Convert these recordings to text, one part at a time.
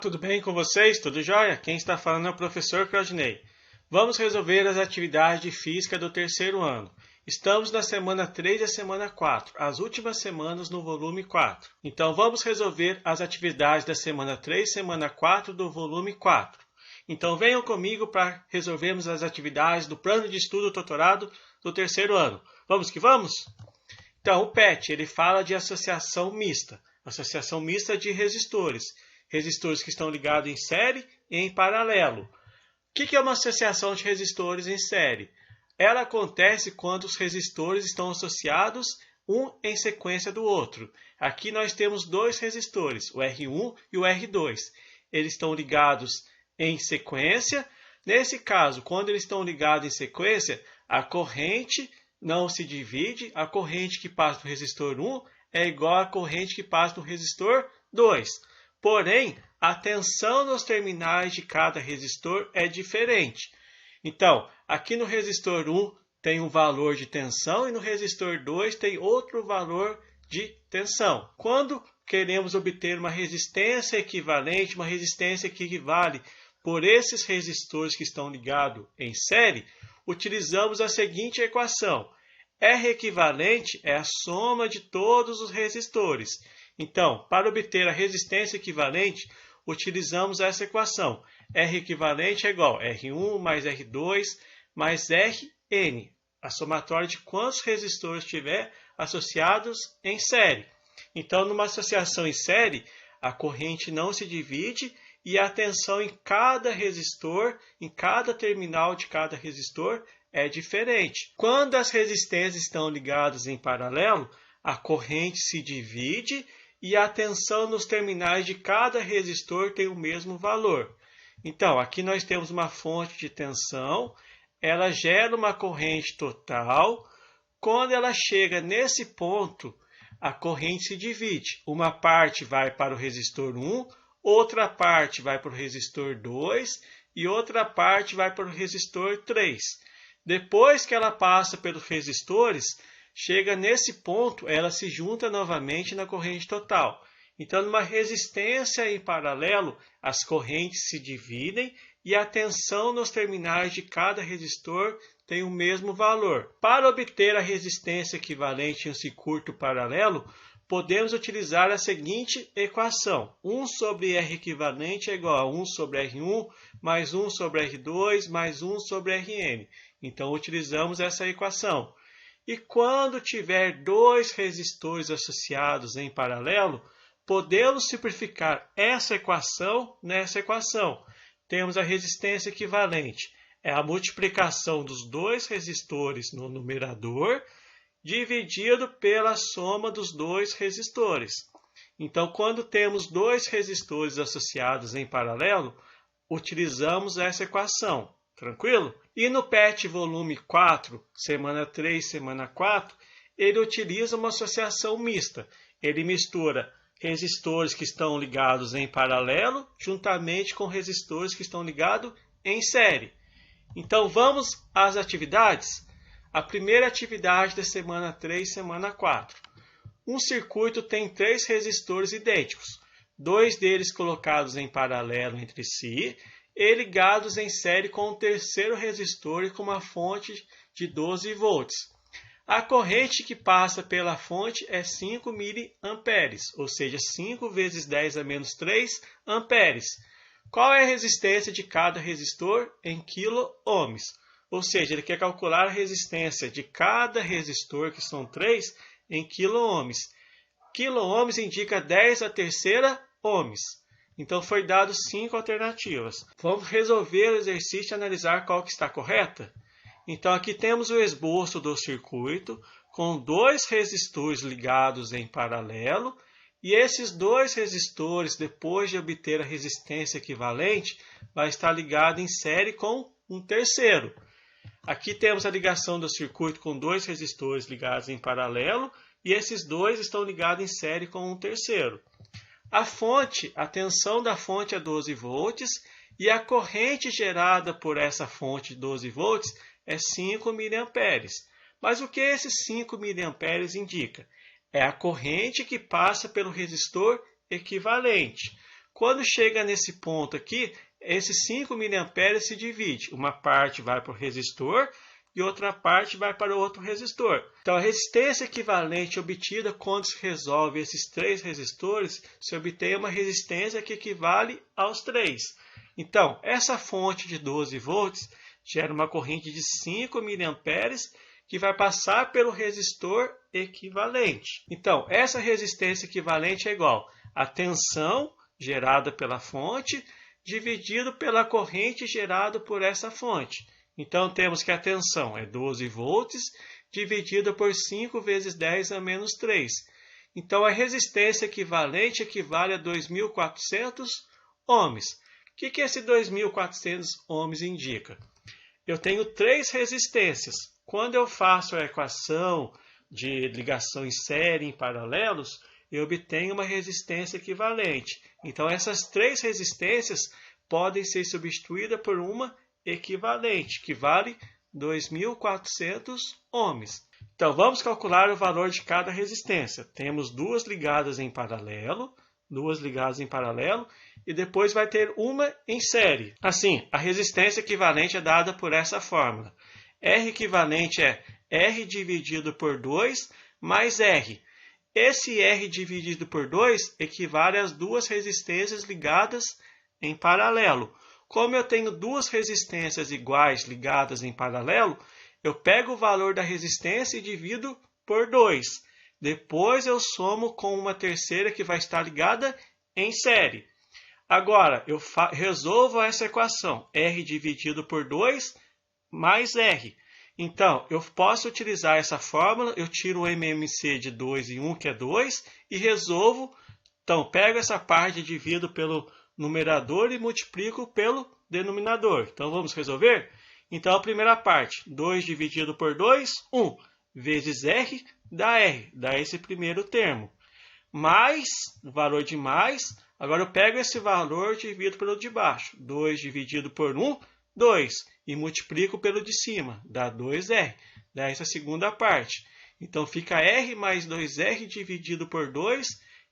Tudo bem com vocês? Tudo jóia? Quem está falando é o professor Claudinei. Vamos resolver as atividades de física do terceiro ano. Estamos na semana 3 e a semana 4, as últimas semanas no volume 4. Então vamos resolver as atividades da semana 3 e semana 4 do volume 4. Então venham comigo para resolvermos as atividades do plano de estudo doutorado do terceiro ano. Vamos que vamos? Então o PET, ele fala de associação mista de resistores. Resistores que estão ligados em série e em paralelo. O que é uma associação de resistores em série? Ela acontece quando os resistores estão associados um em sequência do outro. Aqui nós temos dois resistores, o R1 e o R2. Eles estão ligados em sequência. Nesse caso, quando eles estão ligados em sequência, a corrente não se divide. A corrente que passa do resistor 1 é igual à corrente que passa do resistor 2. Porém, a tensão nos terminais de cada resistor é diferente. Então, aqui no resistor 1 tem um valor de tensão e no resistor 2 tem outro valor de tensão. Quando queremos obter uma resistência equivalente, uma resistência que equivale por esses resistores que estão ligados em série, utilizamos a seguinte equação. R equivalente é a soma de todos os resistores. Então, para obter a resistência equivalente, utilizamos essa equação. R equivalente é igual a R1 mais R2 mais Rn, a somatória de quantos resistores tiver associados em série. Então, numa associação em série, a corrente não se divide e a tensão em cada resistor, em cada terminal de cada resistor, é diferente. Quando as resistências estão ligadas em paralelo, a corrente se divide e a tensão nos terminais de cada resistor tem o mesmo valor. Então, aqui nós temos uma fonte de tensão, ela gera uma corrente total. Quando ela chega nesse ponto, a corrente se divide. Uma parte vai para o resistor 1, outra parte vai para o resistor 2 e outra parte vai para o resistor 3. Depois que ela passa pelos resistores, chega nesse ponto, ela se junta novamente na corrente total. Então, numa resistência em paralelo, as correntes se dividem e a tensão nos terminais de cada resistor tem o mesmo valor. Para obter a resistência equivalente em um circuito paralelo, podemos utilizar a seguinte equação. 1 sobre R equivalente é igual a 1 sobre R1 mais 1 sobre R2 mais 1 sobre Rn. Então, utilizamos essa equação. E quando tiver dois resistores associados em paralelo, podemos simplificar essa equação nessa equação. Temos a resistência equivalente. É a multiplicação dos dois resistores no numerador dividido pela soma dos dois resistores. Então, quando temos dois resistores associados em paralelo, utilizamos essa equação. Tranquilo? E no PET volume 4, semana 3, semana 4, ele utiliza uma associação mista. Ele mistura resistores que estão ligados em paralelo juntamente com resistores que estão ligados em série. Então vamos às atividades? A primeira atividade da semana 3, semana 4. Um circuito tem 3 resistores idênticos, 2 deles colocados em paralelo entre si e ligados em série com o terceiro resistor e com uma fonte de 12 volts. A corrente que passa pela fonte é 5 mA, ou seja, 5 vezes 10 a menos 3 amperes. Qual é a resistência de cada resistor em quilo-ohms? Ou seja, ele quer calcular a resistência de cada resistor, que são 3, em quilo-ohms. Quilo-ohms indica 10 a terceira ohms. Então, foi dado 5 alternativas. Vamos resolver o exercício e analisar qual que está correta? Então, aqui temos o esboço do circuito com 2 resistores ligados em paralelo. E esses 2 resistores, depois de obter a resistência equivalente, vai estar ligado em série com um terceiro. Aqui temos a ligação do circuito com 2 resistores ligados em paralelo. E esses 2 estão ligados em série com um terceiro. A fonte, a tensão da fonte é 12 volts e a corrente gerada por essa fonte de 12 volts é 5 mA. Mas o que esses 5 mA indica? É a corrente que passa pelo resistor equivalente. Quando chega nesse ponto aqui, esses 5 mA se divide. Uma parte vai para o resistor e outra parte vai para o outro resistor. Então, a resistência equivalente obtida quando se resolve esses 3 resistores, se obtém uma resistência que equivale aos 3. Então, essa fonte de 12 volts gera uma corrente de 5 mA que vai passar pelo resistor equivalente. Então, essa resistência equivalente é igual à tensão gerada pela fonte dividido pela corrente gerada por essa fonte. Então, temos que a tensão é 12 volts dividido por 5 vezes 10 a menos 3. Então, a resistência equivalente equivale a 2.400 ohms. O que esse 2.400 ohms indica? Eu tenho 3 resistências. Quando eu faço a equação de ligação em série em paralelos, eu obtenho uma resistência equivalente. Então, essas 3 resistências podem ser substituídas por uma equivalente, que vale 2.400 ohms. Então, vamos calcular o valor de cada resistência. Temos duas ligadas em paralelo, e depois vai ter uma em série. Assim, a resistência equivalente é dada por essa fórmula. R equivalente é R dividido por 2 mais R. Esse R dividido por 2 equivale às duas resistências ligadas em paralelo. Como eu tenho duas resistências iguais ligadas em paralelo, eu pego o valor da resistência e divido por 2. Depois eu somo com uma terceira que vai estar ligada em série. Agora, eu resolvo essa equação. R dividido por 2 mais R. Então, eu posso utilizar essa fórmula, eu tiro o MMC de 2 e 1, que é 2, e resolvo. Então, pego essa parte, divido pelo numerador e multiplico pelo denominador. Então, vamos resolver? Então, a primeira parte, 2 dividido por 2, 1, vezes R, dá esse primeiro termo. Mais, o valor de mais, agora eu pego esse valor e divido pelo de baixo. 2 dividido por 1, 2, e multiplico pelo de cima, dá 2R, dá essa segunda parte. Então, fica R mais 2R dividido por 2,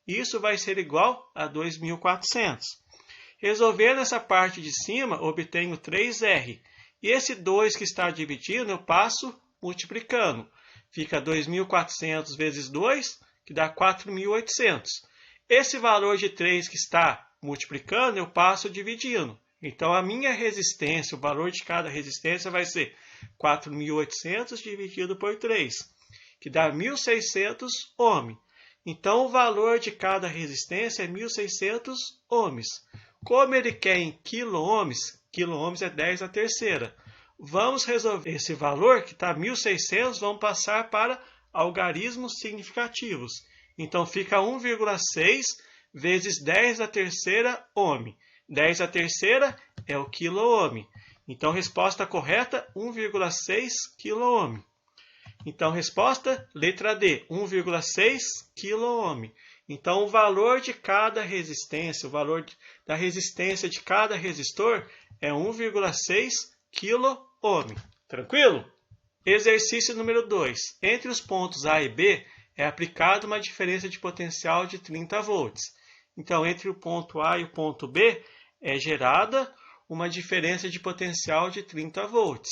isso vai ser igual a 2.400. Resolvendo essa parte de cima, obtenho 3R. E esse 2 que está dividindo, eu passo multiplicando. Fica 2.400 vezes 2, que dá 4.800. Esse valor de 3 que está multiplicando, eu passo dividindo. Então, a minha resistência, o valor de cada resistência vai ser 4.800 dividido por 3, que dá 1.600 ohms. Então, o valor de cada resistência é 1.600 ohms. Como ele quer em quilo-ohms é 10 a terceira. Vamos resolver esse valor, que está 1.600, vamos passar para algarismos significativos. Então, fica 1,6 vezes 10 a terceira ohm. 10 a terceira é o quilo-ohm. Então, resposta correta, 1,6 quilo-ohm. Então, resposta, letra D, 1,6 quilo-ohm. Então, o valor de cada resistência, o valor da resistência de cada resistor é 1,6 quilo-ohm. Tranquilo? Exercício número 2. Entre os pontos A e B é aplicada uma diferença de potencial de 30 volts. Então, entre o ponto A e o ponto B é gerada uma diferença de potencial de 30 volts.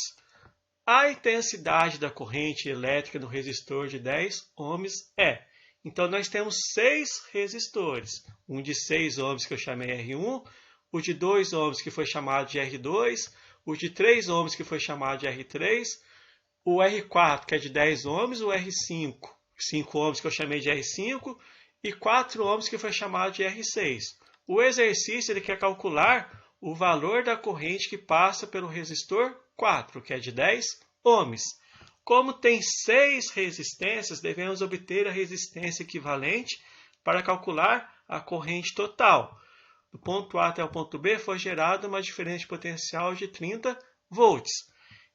A intensidade da corrente elétrica no resistor de 10 ohms é. Então, nós temos 6 resistores. Um de 6 ohms que eu chamei R1, o de 2 ohms que foi chamado de R2, o de 3 ohms que foi chamado de R3, o R4 que é de 10 ohms, o R5, 5 ohms que eu chamei de R5 e 4 ohms que foi chamado de R6. O exercício ele quer calcular o valor da corrente que passa pelo resistor 4, que é de 10 ohms. Como tem 6 resistências, devemos obter a resistência equivalente para calcular a corrente total. Do ponto A até o ponto B foi gerada uma diferença de potencial de 30 volts.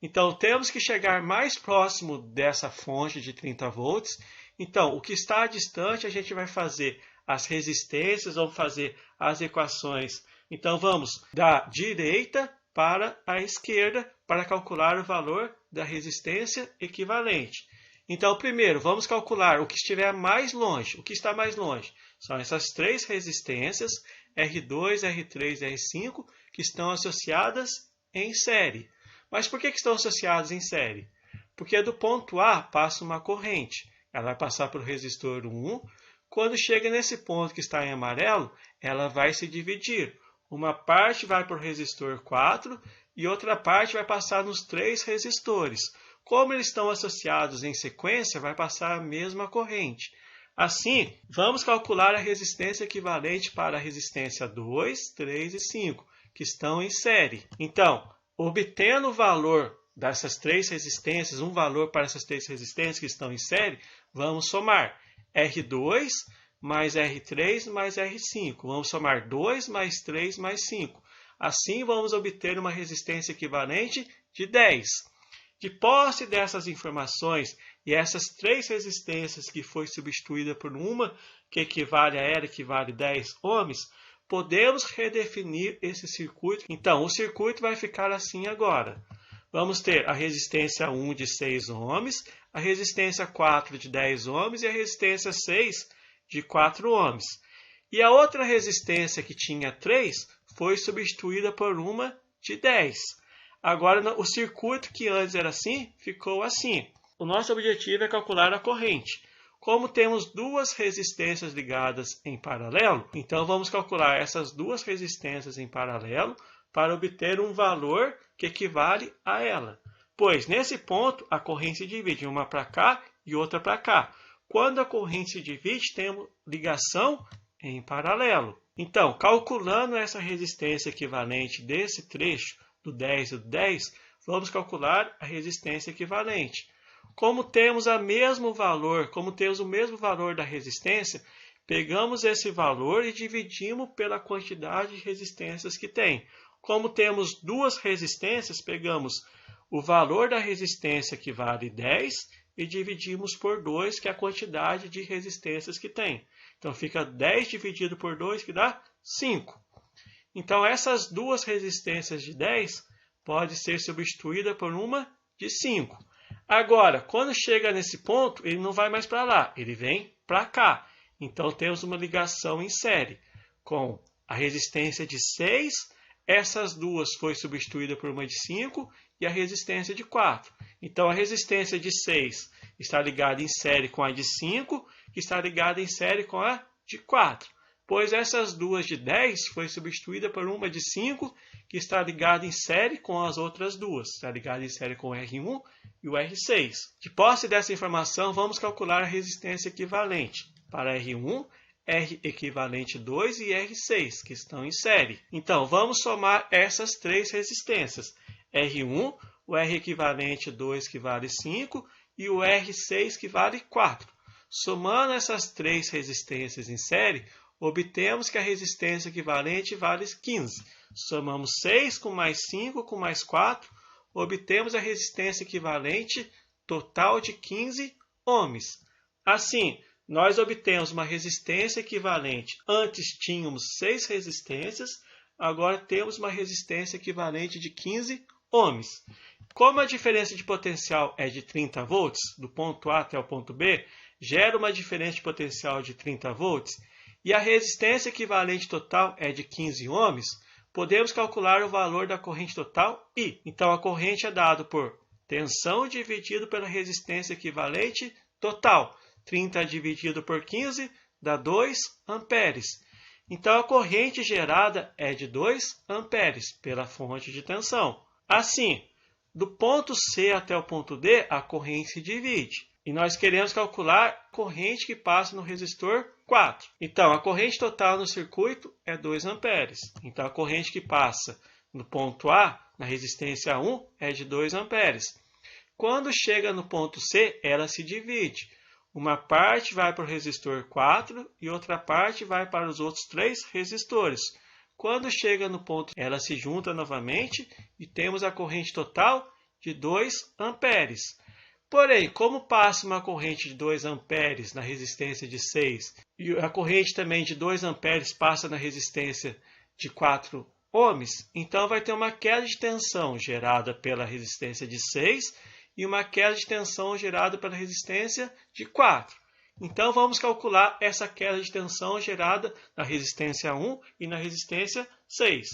Então, temos que chegar mais próximo dessa fonte de 30 volts. Então, o que está distante, a gente vai fazer as resistências, vamos fazer as equações. Então, vamos da direita para a esquerda para calcular o valor da resistência equivalente. Então, primeiro, vamos calcular o que estiver mais longe. O que está mais longe? São essas 3 resistências. R2, R3 e R5, que estão associadas em série. Mas por que estão associadas em série? Porque do ponto A passa uma corrente. Ela vai passar pelo resistor 1. Quando chega nesse ponto que está em amarelo, ela vai se dividir. Uma parte vai para o resistor 4 e outra parte vai passar nos 3 resistores. Como eles estão associados em sequência, vai passar a mesma corrente. Assim, vamos calcular a resistência equivalente para a resistência 2, 3 e 5, que estão em série. Então, obtendo o valor dessas 3 resistências, um valor para essas 3 resistências que estão em série, vamos somar R2 mais R3 mais R5. Vamos somar 2 mais 3 mais 5. Assim, vamos obter uma resistência equivalente de 10. De posse dessas informações e essas 3 resistências que foi substituída por uma que equivale a ela, equivale a 10 ohms, podemos redefinir esse circuito. Então, o circuito vai ficar assim agora. Vamos ter a resistência 1 de 6 ohms, a resistência 4 de 10 ohms e a resistência 6 de 4 ohms. E a outra resistência que tinha 3 foi substituída por uma de 10. Agora, o circuito que antes era assim, ficou assim. O nosso objetivo é calcular a corrente. Como temos 2 resistências ligadas em paralelo, então vamos calcular essas 2 resistências em paralelo para obter um valor que equivale a ela. Pois, nesse ponto, a corrente se divide, uma para cá e outra para cá. Quando a corrente se divide, temos ligação em paralelo. Então, calculando essa resistência equivalente desse trecho, do 10 e do 10, vamos calcular a resistência equivalente. Como temos o mesmo valor da resistência, pegamos esse valor e dividimos pela quantidade de resistências que tem. Como temos 2 resistências, pegamos o valor da resistência que vale 10 e dividimos por 2, que é a quantidade de resistências que tem. Então, fica 10 dividido por 2, que dá 5. Então, essas 2 resistências de 10 pode ser substituída por uma de 5. Agora, quando chega nesse ponto, ele não vai mais para lá, ele vem para cá. Então, temos uma ligação em série com a resistência de 6, essas duas foi substituída por uma de 5 e a resistência de 4. Então, a resistência de 6 está ligada em série com a de 5, que está ligada em série com a de 4. Pois essas duas de 10 foi substituída por uma de 5, que está ligada em série com as outras duas. Está ligada em série com o R1 e o R6. De posse dessa informação, vamos calcular a resistência equivalente para R1, R equivalente 2 e R6, que estão em série. Então, vamos somar essas 3 resistências. R1, o R equivalente 2, que vale 5, e o R6, que vale 4. Somando essas 3 resistências em série, obtemos que a resistência equivalente vale 15. Somamos 6 com mais 5 com mais 4, obtemos a resistência equivalente total de 15 ohms. Assim, nós obtemos uma resistência equivalente. Antes tínhamos 6 resistências, agora temos uma resistência equivalente de 15 ohms. Como a diferença de potencial é de 30 volts, do ponto A até o ponto B, gera uma diferença de potencial de 30 volts, e a resistência equivalente total é de 15 ohms, podemos calcular o valor da corrente total I. Então, a corrente é dada por tensão dividido pela resistência equivalente total. 30 dividido por 15 dá 2 amperes. Então, a corrente gerada é de 2 amperes pela fonte de tensão. Assim, do ponto C até o ponto D, a corrente se divide. E nós queremos calcular a corrente que passa no resistor 4. Então, a corrente total no circuito é 2 amperes. Então, a corrente que passa no ponto A, na resistência 1, é de 2 amperes. Quando chega no ponto C, ela se divide. Uma parte vai para o resistor 4 e outra parte vai para os outros 3 resistores. Quando chega no ponto, ela se junta novamente e temos a corrente total de 2 amperes. Porém, como passa uma corrente de 2 amperes na resistência de 6 e a corrente também de 2 amperes passa na resistência de 4 ohms, então vai ter uma queda de tensão gerada pela resistência de 6 e uma queda de tensão gerada pela resistência de 4. Então, vamos calcular essa queda de tensão gerada na resistência 1 e na resistência 6.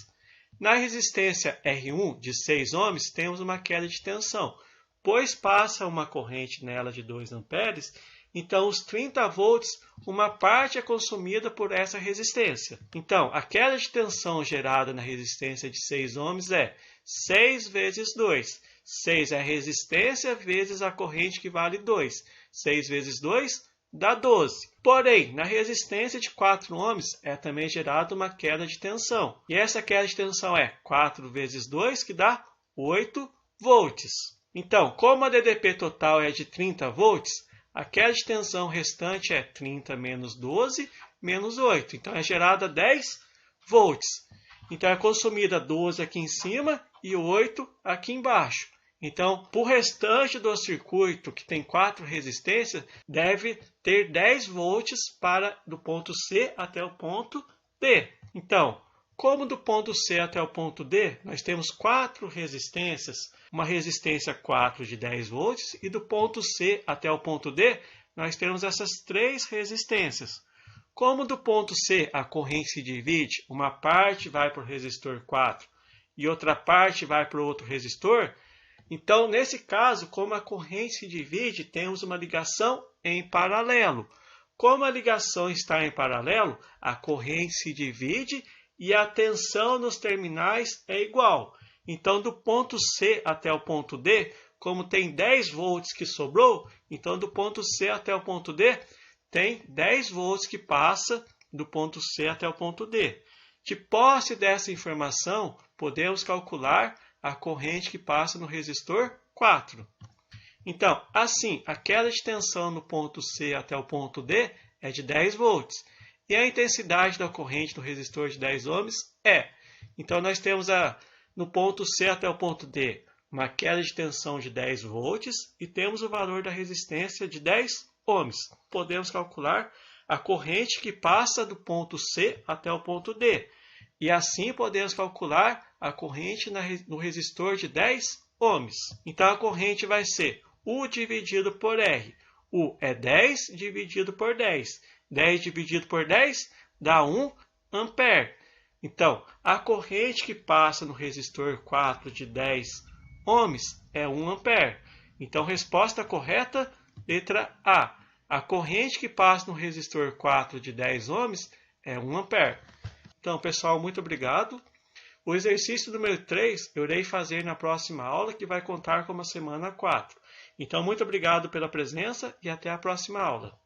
Na resistência R1 de 6 ohms, temos uma queda de tensão, pois passa uma corrente nela de 2 amperes, então os 30 volts, uma parte é consumida por essa resistência. Então, a queda de tensão gerada na resistência de 6 ohms é 6 vezes 2. 6 é a resistência vezes a corrente que vale 2. 6 vezes 2 dá 12. Porém, na resistência de 4 ohms é também gerada uma queda de tensão. E essa queda de tensão é 4 vezes 2, que dá 8 volts. Então, como a DDP total é de 30 volts, a queda de tensão restante é 30 menos 12 menos 8. Então, é gerada 10 volts. Então, é consumida 12 aqui em cima e 8 aqui embaixo. Então, para o restante do circuito, que tem 4 resistências, deve ter 10 volts do ponto C até o ponto D. Então, como do ponto C até o ponto D, nós temos 4 resistências, uma resistência 4 de 10 volts, e do ponto C até o ponto D, nós temos essas 3 resistências. Como do ponto C a corrente se divide, uma parte vai para o resistor 4 e outra parte vai para o outro resistor, então, nesse caso, como a corrente se divide, temos uma ligação em paralelo. Como a ligação está em paralelo, a corrente se divide e a tensão nos terminais é igual. Então, do ponto C até o ponto D, como tem 10 volts que sobrou, então do ponto C até o ponto D, tem 10 volts que passa do ponto C até o ponto D. De posse dessa informação, podemos calcular a corrente que passa no resistor 4. Então, assim, a queda de tensão no ponto C até o ponto D é de 10 volts. E a intensidade da corrente no resistor de 10 ohms é. Então, nós temos no ponto C até o ponto D uma queda de tensão de 10 volts e temos o valor da resistência de 10 ohms. Podemos calcular a corrente que passa do ponto C até o ponto D. E assim podemos calcular a corrente no resistor de 10 ohms. Então, a corrente vai ser U dividido por R. U é 10 dividido por 10. 10 dividido por 10 dá 1 ampere. Então, a corrente que passa no resistor 4 de 10 ohms é 1 ampere. Então, resposta correta, letra A. A corrente que passa no resistor 4 de 10 ohms é 1 ampere. Então, pessoal, muito obrigado. O exercício número 3 eu irei fazer na próxima aula, que vai contar com a semana 4. Então, muito obrigado pela presença e até a próxima aula.